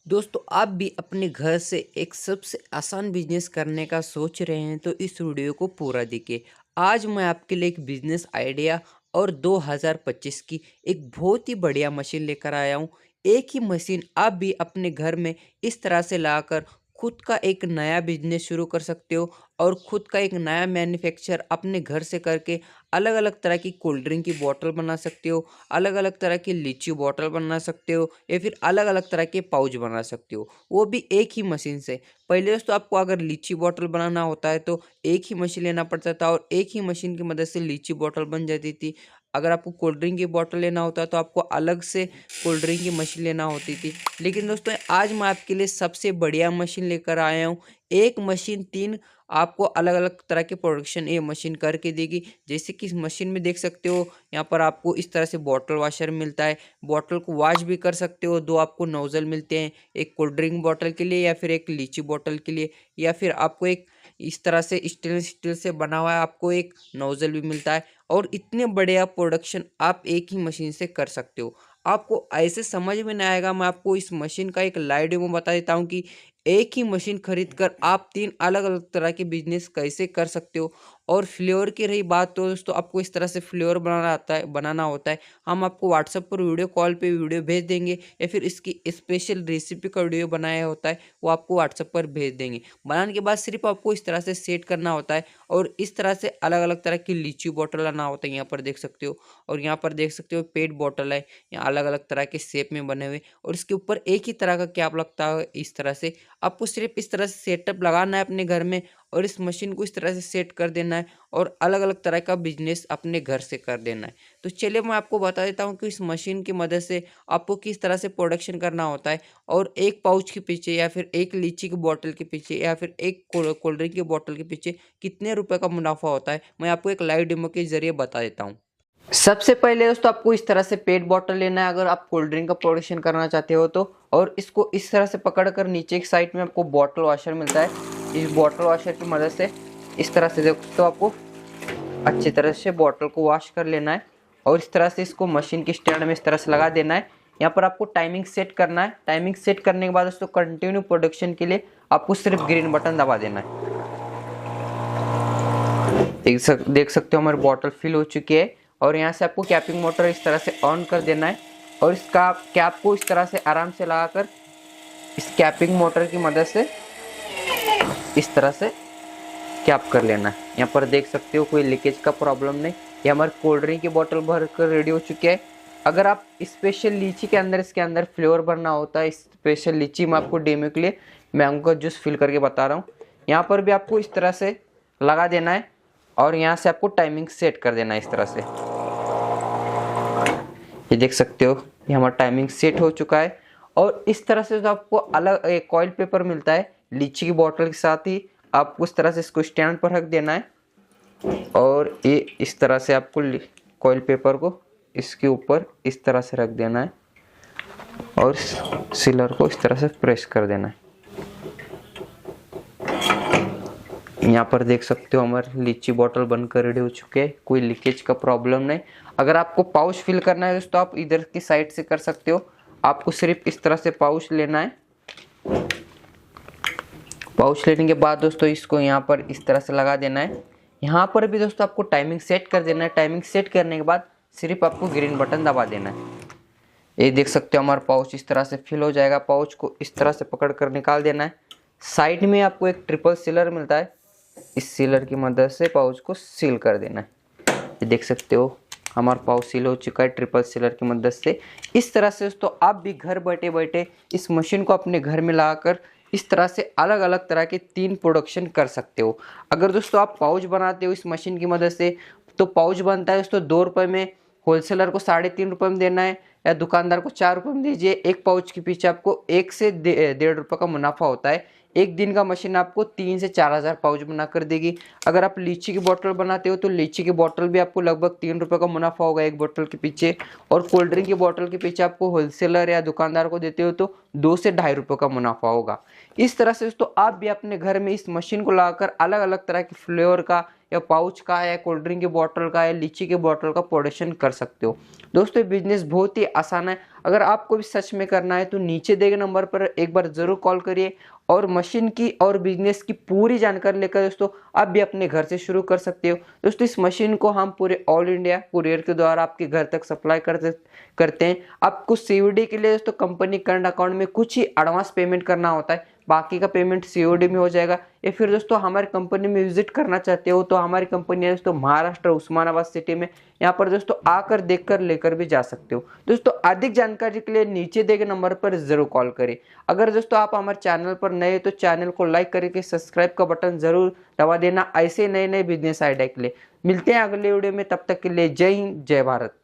दोस्तों आप भी अपने घर से एक सबसे आसान बिजनेस करने का सोच रहे हैं तो इस वीडियो को पूरा देखिए। आज मैं आपके लिए एक बिजनेस आइडिया और 2025 की एक बहुत ही बढ़िया मशीन लेकर आया हूँ। एक ही मशीन आप भी अपने घर में इस तरह से लाकर खुद का एक नया बिजनेस शुरू कर सकते हो और खुद का एक नया मैन्युफैक्चर अपने घर से करके अलग अलग तरह की कोल्ड ड्रिंक की बोतल बना सकते हो, अलग अलग तरह की लीची बोतल बना सकते हो या फिर अलग अलग तरह के पाउच बना सकते हो, वो भी एक ही मशीन से। पहले दोस्तों आपको अगर लीची बोतल बनाना होता है तो एक ही मशीन लेना पड़ता था और एक ही मशीन की मदद से लीची बोतल बन जाती थी। अगर आपको कोल्ड ड्रिंक की बोतल लेना होता है तो आपको अलग से कोल्ड ड्रिंक की मशीन लेना होती थी। लेकिन दोस्तों आज मैं आपके लिए सबसे बढ़िया मशीन लेकर आया हूँ। एक मशीन तीन आपको अलग अलग तरह के प्रोडक्शन ये मशीन करके देगी। जैसे कि इस मशीन में देख सकते हो, यहाँ पर आपको इस तरह से बॉटल वॉशर मिलता है। बॉटल को वॉश भी कर सकते हो। दो आपको नोजल मिलते हैं, एक कोल्ड ड्रिंक बॉटल के लिए या फिर एक लीची बॉटल के लिए, या फिर आपको एक इस तरह से स्टेनलेस स्टील से बना हुआ है आपको एक नोजल भी मिलता है। और इतने बढ़िया प्रोडक्शन आप एक ही मशीन से कर सकते हो। आपको ऐसे समझ में नहीं आएगा। मैं आपको इस मशीन का एक लाइव डेमो बता देता हूँ कि एक ही मशीन खरीद कर आप तीन अलग अलग तरह के बिजनेस कैसे कर सकते हो। और फ्लेवर की रही बात तो दोस्तों आपको इस तरह से फ्लेवर बनाना होता है। हम आपको व्हाट्सएप पर वीडियो कॉल पे वीडियो भेज देंगे या फिर इसकी स्पेशल रेसिपी का वीडियो बनाया होता है वो आपको व्हाट्सएप पर भेज देंगे। बनाने के बाद सिर्फ आपको इस तरह से सेट करना होता है और इस तरह से अलग अलग तरह की लीची बॉटल लाना होता है। यहाँ पर देख सकते हो और यहाँ पर देख सकते हो पेट बॉटल है, यहाँ अलग अलग तरह के शेप में बने हुए और इसके ऊपर एक ही तरह का कैप लगता है। इस तरह से आपको सिर्फ इस तरह से सेटअप लगाना है अपने घर में और इस मशीन को इस तरह से सेट कर देना है और अलग अलग तरह का बिजनेस अपने घर से कर देना है। तो चलिए मैं आपको बता देता हूँ कि इस मशीन की मदद से आपको किस तरह से प्रोडक्शन करना होता है और एक पाउच के पीछे या फिर एक लीची की बोतल के पीछे या फिर एक कोल्ड ड्रिंक की बोतल के पीछे कितने रुपए का मुनाफा होता है, मैं आपको एक लाइव डेमो के जरिए बता देता हूँ। सबसे पहले दोस्तों आपको इस तरह से पेट बॉटल लेना है अगर आप कोल्ड ड्रिंक का प्रोडक्शन करना चाहते हो तो। और इसको इस तरह से पकड़कर नीचे की साइड में आपको बॉटल वॉशर मिलता है। इस बॉटल वॉशर की मदद से इस तरह से दोस्तों आपको अच्छी तरह से बॉटल को वॉश कर लेना है और इस तरह से इसको मशीन के स्टैंड में इस तरह से लगा देना है। यहाँ पर आपको टाइमिंग सेट करना है। टाइमिंग सेट करने के बाद दोस्तों कंटिन्यू प्रोडक्शन के लिए आपको सिर्फ ग्रीन बटन दबा देना है। देख सकते हो हमारी बॉटल फिल हो चुकी है और यहाँ से आपको कैपिंग मोटर इस तरह से ऑन कर देना है और इसका कैप को इस तरह से आराम से लगाकर इस कैपिंग मोटर की मदद से इस तरह से कैप कर लेना है। यहाँ पर देख सकते हो कोई लीकेज का प्रॉब्लम नहीं। ये हमारी कोल्ड ड्रिंक की बोतल भर कर रेडी हो चुकी है। अगर आप स्पेशल लीची के अंदर इसके अंदर फ्लेवर भरना होता है, स्पेशल लीची मैं आपको डेमो के लिए मैंगो का जूस फिल करके बता रहा हूँ। यहाँ पर भी आपको इस तरह से लगा देना है और यहाँ से आपको टाइमिंग सेट कर देना है इस तरह से। ये देख सकते हो ये हमारा टाइमिंग सेट हो चुका है। और इस तरह से तो आपको अलग एक कॉइल पेपर मिलता है लीची की बोतल के साथ ही। आपको इस तरह से इसको स्टैंड पर रख देना है और ये इस तरह से आपको कॉइल पेपर को इसके ऊपर इस तरह से रख देना है और सीलर को इस तरह से प्रेस कर देना है। यहाँ पर देख सकते हो हमारी लीची बोतल बनकर रेडी हो चुके हैं। कोई लीकेज का प्रॉब्लम नहीं। अगर आपको पाउच फिल करना है दोस्तों आप इधर की साइड से कर सकते हो। आपको सिर्फ इस तरह से पाउच लेना है। पाउच लेने के बाद दोस्तों इसको यहाँ पर इस तरह से लगा देना है। यहाँ पर भी दोस्तों आपको टाइमिंग सेट कर देना है। टाइमिंग सेट करने के बाद सिर्फ आपको ग्रीन बटन दबा देना है। ये देख सकते हो हमारा पाउच इस तरह से फिल हो जाएगा। पाउच को इस तरह से पकड़ कर निकाल देना है। साइड में आपको एक ट्रिपल सीलर मिलता है, इस सीलर की मदद से पाउच को सील कर देना है। ये देख सकते हो हमारा पाउच सील हो चुका है ट्रिपल सीलर की मदद से। इस तरह से दोस्तों आप भी घर बैठे बैठे इस मशीन को अपने घर में लगाकर इस तरह से अलग अलग तरह के तीन प्रोडक्शन कर सकते हो। अगर दोस्तों आप पाउच बनाते हो इस मशीन की मदद से तो पाउच बनता है दोस्तों 2 रुपये में। होलसेलर को 3.5 रुपये में देना है या दुकानदार को 4 रुपये में दीजिए। एक पाउच के पीछे आपको 1 से 1.5 रुपये का मुनाफा होता है। एक दिन का मशीन आपको 3 से 4 हज़ार पाउच बना कर देगी। अगर आप लीची की बोतल बनाते हो तो लीची की बोतल भी आपको लगभग 3 रुपये का मुनाफा होगा एक बोतल के पीछे। और कोल्ड ड्रिंक की बोतल के पीछे आपको होलसेलर या दुकानदार को देते हो तो 2 से 2.5 रुपये का मुनाफा होगा। इस तरह से दोस्तों आप भी अपने घर में इस मशीन को लगाकर अलग अलग तरह के फ्लेवर का या पाउच का या कोल्ड ड्रिंक की बोतल का या लीची की बोतल का प्रोडक्शन कर सकते हो। दोस्तों ये बिजनेस बहुत ही आसान है। अगर आपको भी सच में करना है तो नीचे दिए गए नंबर पर एक बार ज़रूर कॉल करिए और मशीन की और बिजनेस की पूरी जानकारी लेकर दोस्तों आप भी अपने घर से शुरू कर सकते हो। दोस्तों इस मशीन को हम पूरे ऑल इंडिया कुरियर के द्वारा आपके घर तक सप्लाई करते हैं। आपको सीओडी के लिए दोस्तों कंपनी करंट अकाउंट में कुछ ही एडवांस पेमेंट करना होता है, बाकी का पेमेंट सीओडी में हो जाएगा। या फिर दोस्तों हमारी कंपनी में विजिट करना चाहते हो तो हमारी कंपनी है दोस्तों महाराष्ट्र उस्मानाबाद सिटी में, यहाँ पर दोस्तों आकर देखकर लेकर भी जा सकते हो। दोस्तों अधिक जानकारी के लिए नीचे दिए गए नंबर पर जरूर कॉल करें। अगर दोस्तों आप हमारे चैनल पर नए हो तो चैनल को लाइक करके सब्सक्राइब का बटन जरूर दबा देना ऐसे नए नए बिजनेस आइडिया के लिए। मिलते हैं अगले वीडियो में, तब तक के लिए जय हिंद जय भारत।